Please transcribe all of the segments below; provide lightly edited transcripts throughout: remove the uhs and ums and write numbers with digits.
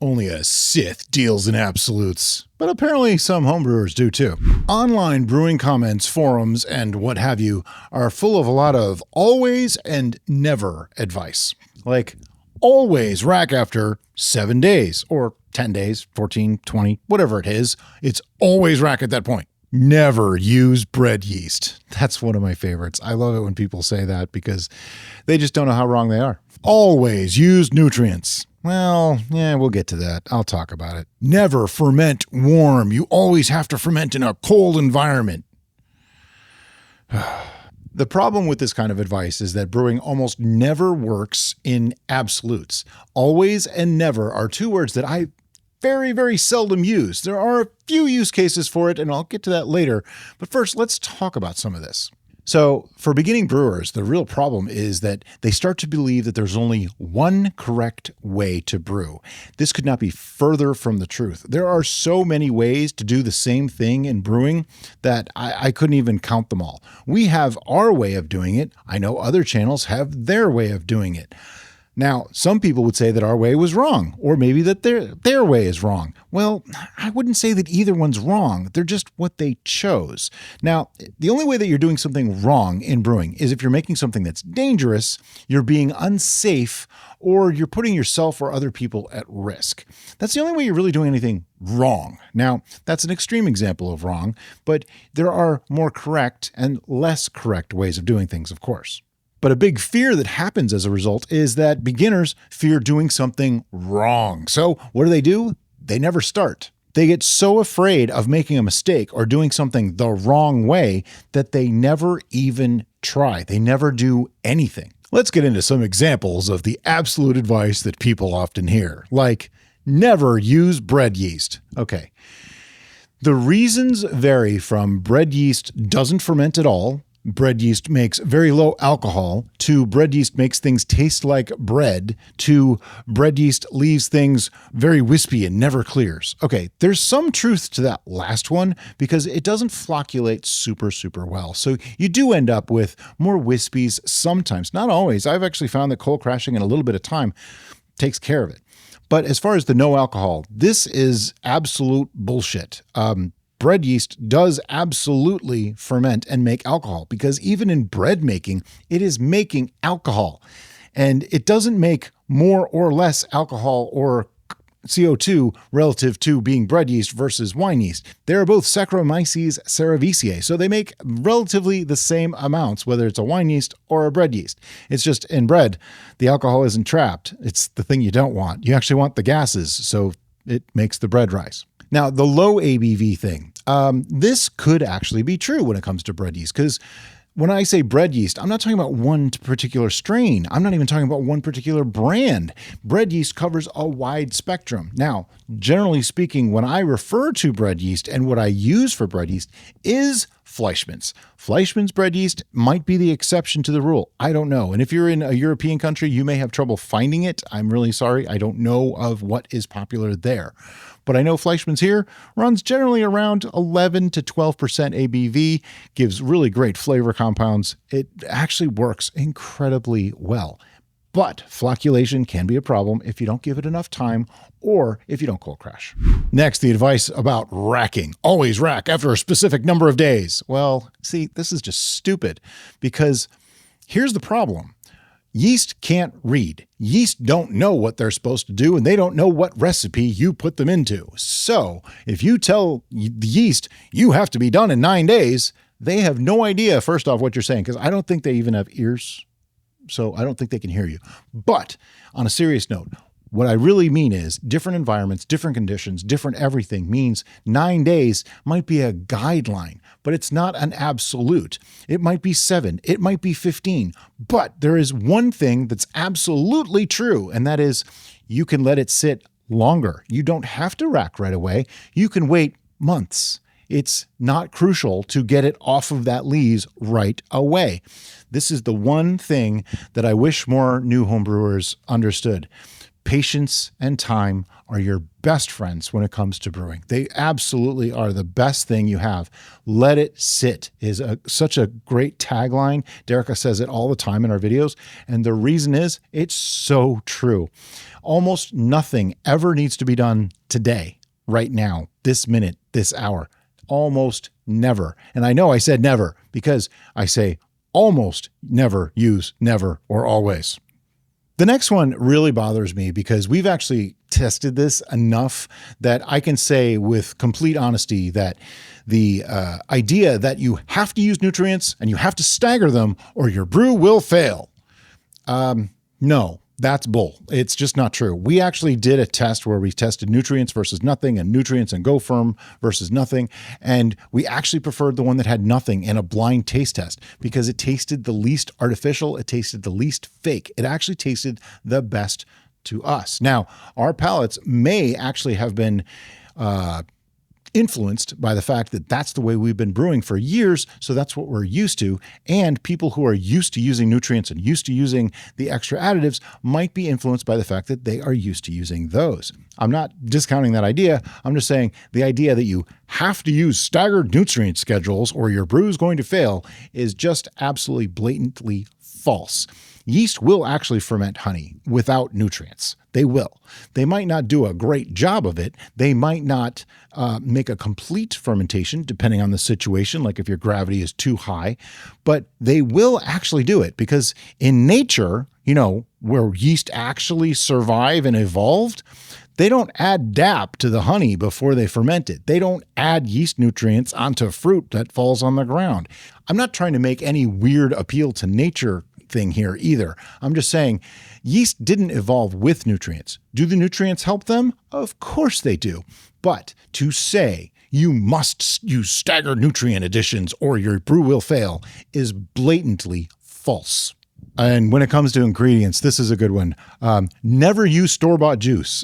Only a Sith deals in absolutes, but apparently some homebrewers do too. Online brewing comments, forums, and what have you are full of a lot of always and never advice. Like, always rack after 7 days, or 10 days, 14, 20, whatever it is. It's always rack at that point. Never use bread yeast. That's one of my favorites. I love it when people say that because they just don't know how wrong they are. Always use nutrients. Well, yeah, we'll get to that. I'll talk about it. Never ferment warm. You always have to ferment in a cold environment. The problem with this kind of advice is that brewing almost never works in absolutes. Always and never are two words that I very, very seldom use. There are a few use cases for it, and I'll get to that later. But first, let's talk about some of this. So for beginning brewers, the real problem is that they start to believe that there's only one correct way to brew. This could not be further from the truth. There are so many ways to do the same thing in brewing that I couldn't even count them all. We have our way of doing it. I know other channels have their way of doing it. Now, some people would say that our way was wrong, or maybe that their way is wrong. Well, I wouldn't say that either one's wrong. They're just what they chose. Now, the only way that you're doing something wrong in brewing is if you're making something that's dangerous, you're being unsafe, or you're putting yourself or other people at risk. That's the only way you're really doing anything wrong. Now, that's an extreme example of wrong, but there are more correct and less correct ways of doing things, of course. But a big fear that happens as a result is that beginners fear doing something wrong. So what do? They never start. They get so afraid of making a mistake or doing something the wrong way that they never even try. They never do anything. Let's get into some examples of the absolute advice that people often hear, like never use bread yeast. Okay. The reasons vary from bread yeast doesn't ferment at all, bread yeast makes very low alcohol, to bread yeast makes things taste like bread, to bread yeast leaves things very wispy and never clears. Okay, there's some truth to that last one because it doesn't flocculate super well. So you do end up with more wispies sometimes, not always. I've actually found that cold crashing in a little bit of time takes care of it. But as far as the no alcohol, this is absolute bullshit. Bread yeast does absolutely ferment and make alcohol because even in bread making, it is making alcohol. And it doesn't make more or less alcohol or CO2 relative to being bread yeast versus wine yeast. They are both Saccharomyces cerevisiae, so they make relatively the same amounts, whether it's a wine yeast or a bread yeast. It's just in bread, the alcohol isn't trapped. It's the thing you don't want. You actually want the gases, so it makes the bread rise. Now, the low ABV thing, this could actually be true when it comes to bread yeast, because when I say bread yeast, I'm not talking about one particular strain. I'm not even talking about one particular brand. Bread yeast covers a wide spectrum. Now, generally speaking, when I refer to bread yeast and what I use for bread yeast is Fleischmann's. Fleischmann's bread yeast might be the exception to the rule. I don't know. And if you're in a European country, you may have trouble finding it. I'm really sorry. I don't know of what is popular there. But I know Fleischmann's here runs generally around 11 to 12% ABV, gives really great flavor compounds. It actually works incredibly well. But flocculation can be a problem if you don't give it enough time or if you don't cold crash. Next, the advice about racking. Always rack after a specific number of days. Well, see, this is just stupid because here's the problem. Yeast can't read. Yeast don't know what they're supposed to do, and they don't know what recipe you put them into. So if you tell the yeast you have to be done in 9 days, they have no idea, first off, what you're saying, because I don't think they even have ears. So I don't think they can hear you. But on a serious note, what I really mean is different environments, different conditions, different everything means 9 days might be a guideline, but it's not an absolute. It might be 7, it might be 15, but there is one thing that's absolutely true, and that is you can let it sit longer. You don't have to rack right away. You can wait months. It's not crucial to get it off of that lees right away. This is the one thing that I wish more new homebrewers understood. Patience and time are your best friends when it comes to brewing. They absolutely are the best thing you have. Let it sit is such a great tagline. Derica says it all the time in our videos. And the reason is it's so true. Almost nothing ever needs to be done today, right now, this minute, this hour. Almost never. And I know I said never because I say almost never use never or always. The next one really bothers me because we've actually tested this enough that I can say with complete honesty that the idea that you have to use nutrients and you have to stagger them or your brew will fail. No, that's bull. It's just not true. We actually did a test where we tested nutrients versus nothing and nutrients and go firm versus nothing. And we actually preferred the one that had nothing in a blind taste test because it tasted the least artificial. It tasted the least fake. It actually tasted the best to us. Now, our palates may actually have been influenced by the fact that that's the way we've been brewing for years. So that's what we're used to. And people who are used to using nutrients and used to using the extra additives might be influenced by the fact that they are used to using those. I'm not discounting that idea. I'm just saying the idea that you have to use staggered nutrient schedules or your brew is going to fail is just absolutely blatantly false. Yeast will actually ferment honey without nutrients. They will. They might not do a great job of it. They might not make a complete fermentation, depending on the situation, like if your gravity is too high, but they will actually do it because in nature, where yeast actually survive and evolved, they don't add DAP to the honey before they ferment it. They don't add yeast nutrients onto fruit that falls on the ground. I'm not trying to make any weird appeal to nature thing here either. I'm just saying yeast didn't evolve with nutrients. Do the nutrients help them? Of course they do. But to say you must use staggered nutrient additions or your brew will fail is blatantly false. And when it comes to ingredients, this is a good one. Never use store-bought juice.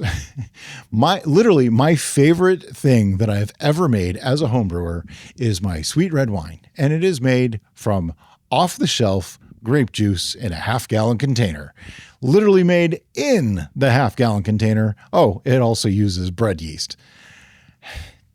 Literally my favorite thing that I've ever made as a home brewer is my sweet red wine. And it is made from off-the-shelf grape juice in a half-gallon container. Literally made in the half-gallon container. Oh, it also uses bread yeast.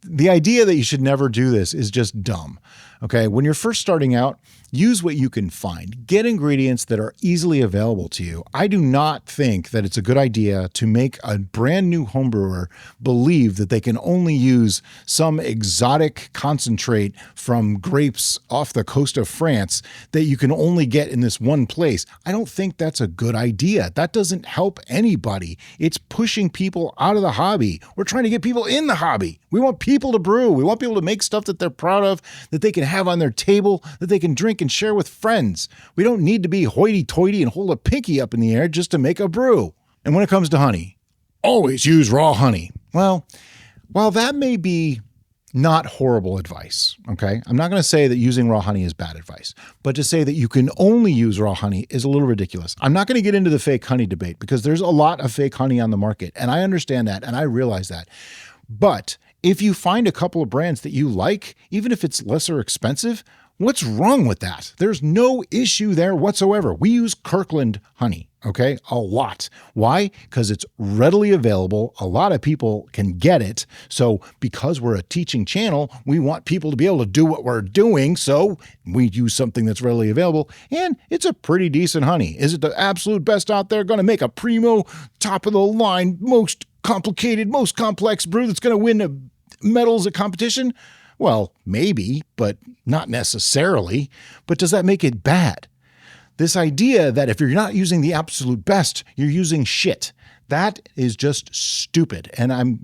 The idea that you should never do this is just dumb. Okay, when you're first starting out, use what you can find. Get ingredients that are easily available to you. I do not think that it's a good idea to make a brand new homebrewer believe that they can only use some exotic concentrate from grapes off the coast of France that you can only get in this one place. I don't think that's a good idea. That doesn't help anybody. It's pushing people out of the hobby. We're trying to get people in the hobby. We want people to brew. We want people to make stuff that they're proud of, that they can have on their table, that they can drink and share with friends. We don't need to be hoity-toity and hold a pinky up in the air just to make a brew. And when it comes to honey, always use raw honey. Well, while that may be not horrible advice, okay? I'm not going to say that using raw honey is bad advice, but to say that you can only use raw honey is a little ridiculous. I'm not going to get into the fake honey debate because there's a lot of fake honey on the market, and I understand that, and I realize that. But if you find a couple of brands that you like, even if it's lesser expensive, what's wrong with that? There's no issue there whatsoever. We use Kirkland honey, okay? A lot. Why? Because it's readily available. A lot of people can get it. So because we're a teaching channel, we want people to be able to do what we're doing. So we use something that's readily available. And it's a pretty decent honey. Is it the absolute best out there? Going to make a primo, top of the line, most complicated, most complex brew that's going to win medals at competition? Well, maybe, but not necessarily. But does that make it bad? This idea that if you're not using the absolute best, you're using shit, that is just stupid. And I'm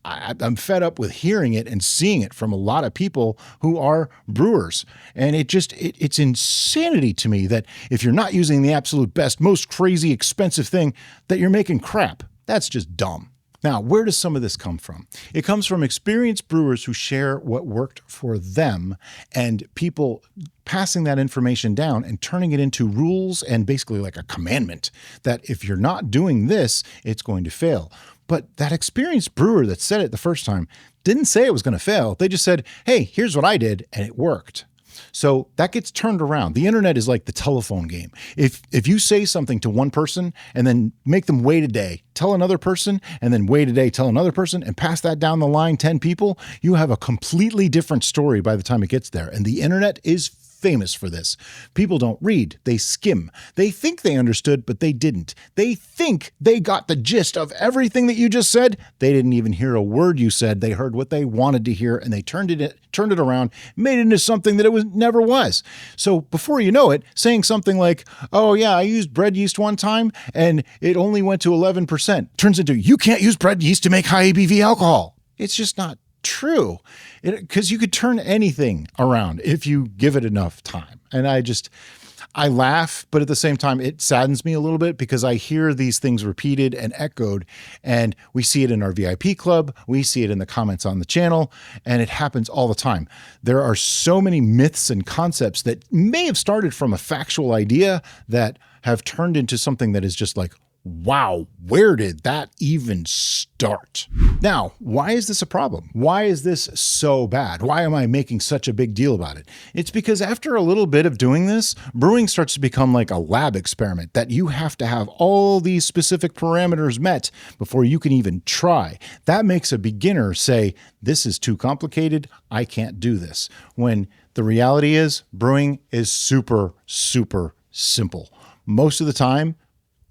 I'm fed up with hearing it and seeing it from a lot of people who are brewers. And it's insanity to me that if you're not using the absolute best, most crazy expensive thing, that you're making crap. That's just dumb. Now, where does some of this come from? It comes from experienced brewers who share what worked for them and people passing that information down and turning it into rules and basically like a commandment that if you're not doing this, it's going to fail. But that experienced brewer that said it the first time didn't say it was going to fail. They just said, hey, here's what I did, and it worked. So that gets turned around. The internet is like the telephone game. If you say something to one person and then make them wait a day, tell another person, and then wait a day, tell another person, and pass that down the line 10 people, you have a completely different story by the time it gets there. And the internet is famous for this. People don't read, they skim. They think they understood, but they didn't. They think they got the gist of everything that you just said. They didn't even hear a word you said. They heard what they wanted to hear, and they turned it around, made it into something that it never was. So before you know it, saying something like, oh yeah, I used bread yeast one time and it only went to 11%, turns into, you can't use bread yeast to make high ABV alcohol. It's just not true, because you could turn anything around if you give it enough time. And I laugh, but at the same time, it saddens me a little bit because I hear these things repeated and echoed, and we see it in our VIP club. We see it in the comments on the channel, and it happens all the time. There are so many myths and concepts that may have started from a factual idea that have turned into something that is just like, wow, where did that even start? Now, why is this a problem? Why is this so bad? Why am I making such a big deal about it? It's because after a little bit of doing this, brewing starts to become like a lab experiment that you have to have all these specific parameters met before you can even try. That makes a beginner say, this is too complicated, I can't do this. When the reality is, brewing is super, super simple. Most of the time,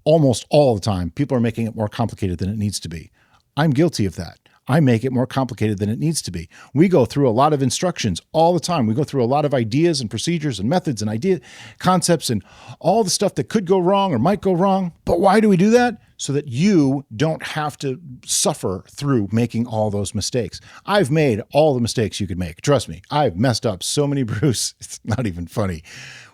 almost all the time, people are making it more complicated than it needs to be. I'm guilty of that. I make it more complicated than it needs to be. We go through a lot of instructions all the time. We go through a lot of ideas and procedures and methods and concepts and all the stuff that could go wrong or might go wrong. But why do we do that? So that you don't have to suffer through making all those mistakes. I've made all the mistakes you could make. Trust me, I've messed up so many brews. It's not even funny.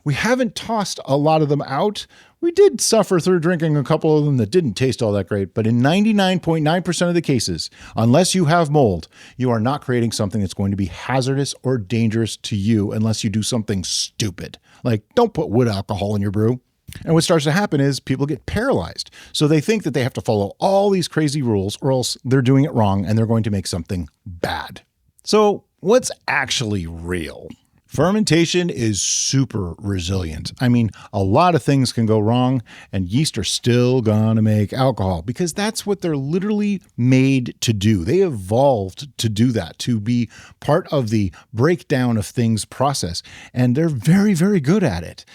We haven't tossed a lot of them out. We did suffer through drinking a couple of them that didn't taste all that great, but in 99.9% of the cases, unless you have mold, you are not creating something that's going to be hazardous or dangerous to you unless you do something stupid. Like, don't put wood alcohol in your brew. And what starts to happen is people get paralyzed. So they think that they have to follow all these crazy rules or else they're doing it wrong and they're going to make something bad. So what's actually real? Fermentation is super resilient. I mean, a lot of things can go wrong and yeast are still gonna make alcohol because that's what they're literally made to do. They evolved to do that, to be part of the breakdown of things process. And they're very, very good at it.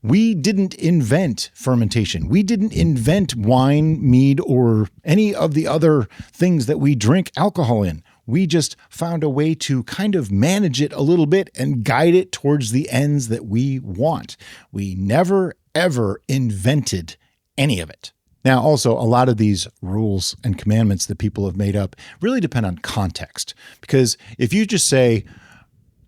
We didn't invent fermentation. We didn't invent wine, mead, or any of the other things that we drink alcohol in. We just found a way to kind of manage it a little bit and guide it towards the ends that we want. We never, ever invented any of it. Now, also, a lot of these rules and commandments that people have made up really depend on context. Because if you just say,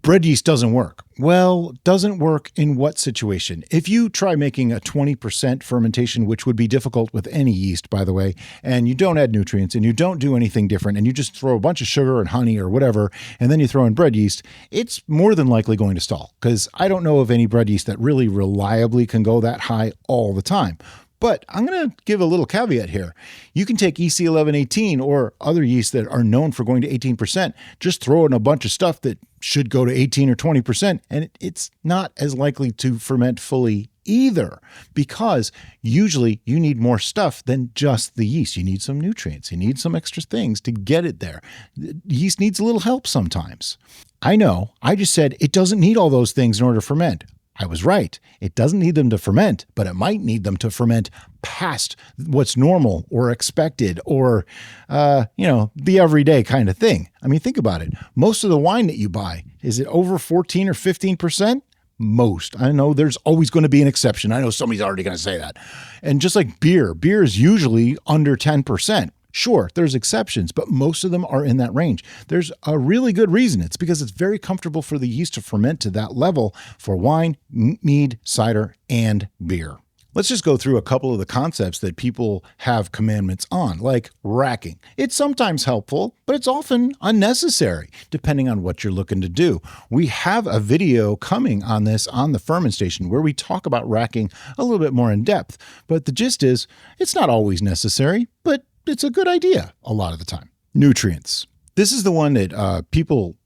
bread yeast doesn't work. Well, doesn't work in what situation? If you try making a 20% fermentation, which would be difficult with any yeast, by the way, and you don't add nutrients and you don't do anything different and you just throw a bunch of sugar and honey or whatever, and then you throw in bread yeast, it's more than likely going to stall because I don't know of any bread yeast that really reliably can go that high all the time. But I'm going to give a little caveat here. You can take EC1118 or other yeasts that are known for going to 18%, just throw in a bunch of stuff that should go to 18 or 20%, and it's not as likely to ferment fully either, because usually you need more stuff than just the yeast. You need some nutrients. You need some extra things to get it there. The yeast needs a little help sometimes. I know. I just said it doesn't need all those things in order to ferment. I was right. It doesn't need them to ferment, but it might need them to ferment past what's normal or expected or, the everyday kind of thing. I mean, think about it. Most of the wine that you buy, is it over 14 or 15%? Most. I know there's always going to be an exception. I know somebody's already going to say that. And just like beer is usually under 10%. Sure, there's exceptions, but most of them are in that range. There's a really good reason. It's because it's very comfortable for the yeast to ferment to that level for wine, mead, cider, and beer. Let's just go through a couple of the concepts that people have commandments on, like racking. It's sometimes helpful, but it's often unnecessary, depending on what you're looking to do. We have a video coming on this on the Fermentation where we talk about racking a little bit more in depth, but the gist is it's not always necessary, but it's a good idea a lot of the time. Nutrients. This is the one that people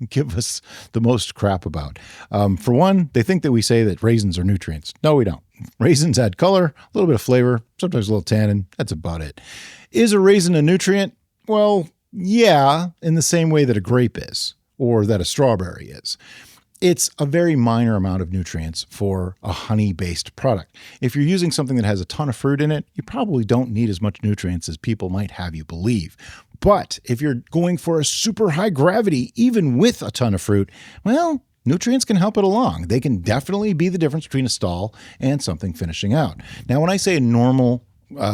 give us the most crap about. For one, they think that we say that raisins are nutrients. No, we don't. Raisins add color, a little bit of flavor, sometimes a little tannin. That's about it. Is a raisin a nutrient? Well, yeah, in the same way that a grape is, or that a strawberry is. It's a very minor amount of nutrients for a honey-based product. If you're using something that has a ton of fruit in it, you probably don't need as much nutrients as people might have you believe. But if you're going for a super high gravity, even with a ton of fruit, well, nutrients can help it along. They can definitely be the difference between a stall and something finishing out. Now, when I say a normal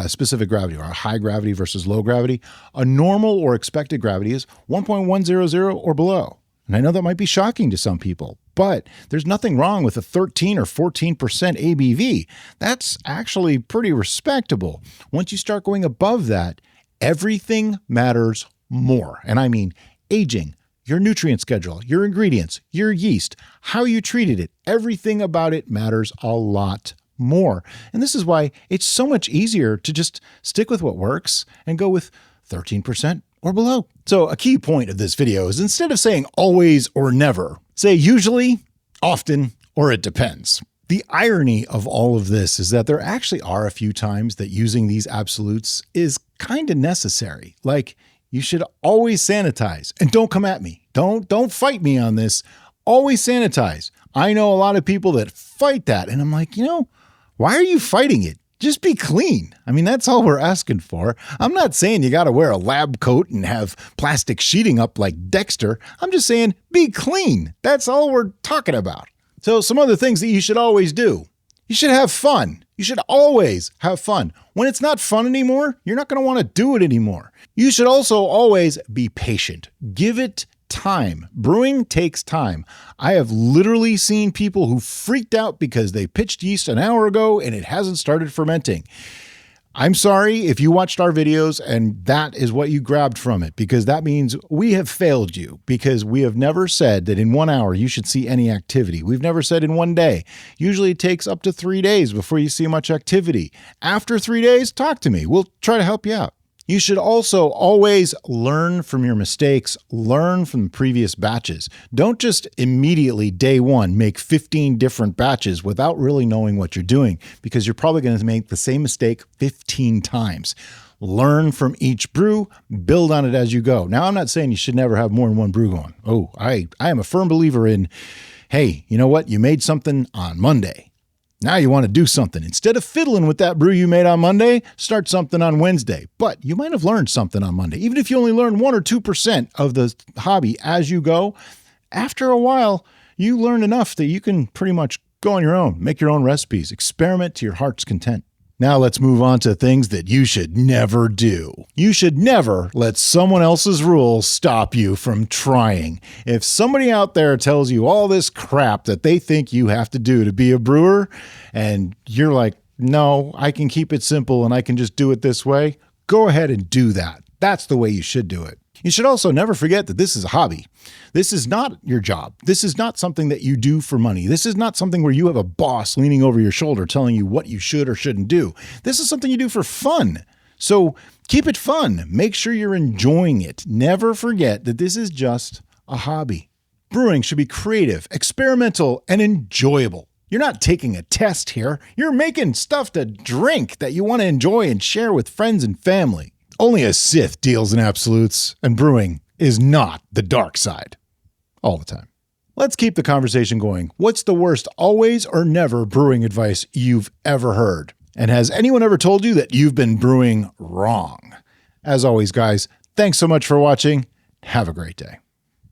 specific gravity or a high gravity versus low gravity, a normal or expected gravity is 1.100 or below. And I know that might be shocking to some people, but there's nothing wrong with a 13 or 14% ABV. That's actually pretty respectable. Once you start going above that, everything matters more. And I mean aging, your nutrient schedule, your ingredients, your yeast, how you treated it, everything about it matters a lot more. And this is why it's so much easier to just stick with what works and go with 13% or below. So a key point of this video is instead of saying always or never, say usually, often, or it depends. The irony of all of this is that there actually are a few times that using these absolutes is kind of necessary. Like, you should always sanitize. And don't come at me. Don't fight me on this. Always sanitize. I know a lot of people that fight that. And I'm like, why are you fighting it? Just be clean. I mean, that's all we're asking for. I'm not saying you got to wear a lab coat and have plastic sheeting up like Dexter. I'm just saying be clean. That's all we're talking about. So some other things that you should always do. You should have fun. You should always have fun. When it's not fun anymore, you're not going to want to do it anymore. You should also always be patient. Give it time. Brewing takes time. I have literally seen people who freaked out because they pitched yeast an hour ago and it hasn't started fermenting. I'm sorry if you watched our videos and that is what you grabbed from it, because that means we have failed you, because we have never said that in 1 hour you should see any activity. We've never said in 1 day. Usually it takes up to 3 days before you see much activity. After 3 days, talk to me. We'll try to help you out. You should also always learn from your mistakes, learn from previous batches. Don't just immediately day one make 15 different batches without really knowing what you're doing, because you're probably going to make the same mistake 15 times. Learn from each brew, build on it as you go. Now, I'm not saying you should never have more than one brew going. Oh, I am a firm believer in, hey, you know what? You made something on Monday. Now you want to do something. Instead of fiddling with that brew you made on Monday, start something on Wednesday. But you might have learned something on Monday. Even if you only learn 1 or 2% of the hobby as you go, after a while, you learn enough that you can pretty much go on your own, make your own recipes, experiment to your heart's content. Now let's move on to things that you should never do. You should never let someone else's rules stop you from trying. If somebody out there tells you all this crap that they think you have to do to be a brewer, and you're like, no, I can keep it simple and I can just do it this way, go ahead and do that. That's the way you should do it. You should also never forget that this is a hobby. This is not your job. This is not something that you do for money. This is not something where you have a boss leaning over your shoulder telling you what you should or shouldn't do. This is something you do for fun. So keep it fun. Make sure you're enjoying it. Never forget that this is just a hobby. Brewing should be creative, experimental, and enjoyable. You're not taking a test here. You're making stuff to drink that you want to enjoy and share with friends and family. Only a Sith deals in absolutes, and brewing is not the dark side. All the time. Let's keep the conversation going. What's the worst always or never brewing advice you've ever heard? And has anyone ever told you that you've been brewing wrong? As always, guys, thanks so much for watching. Have a great day.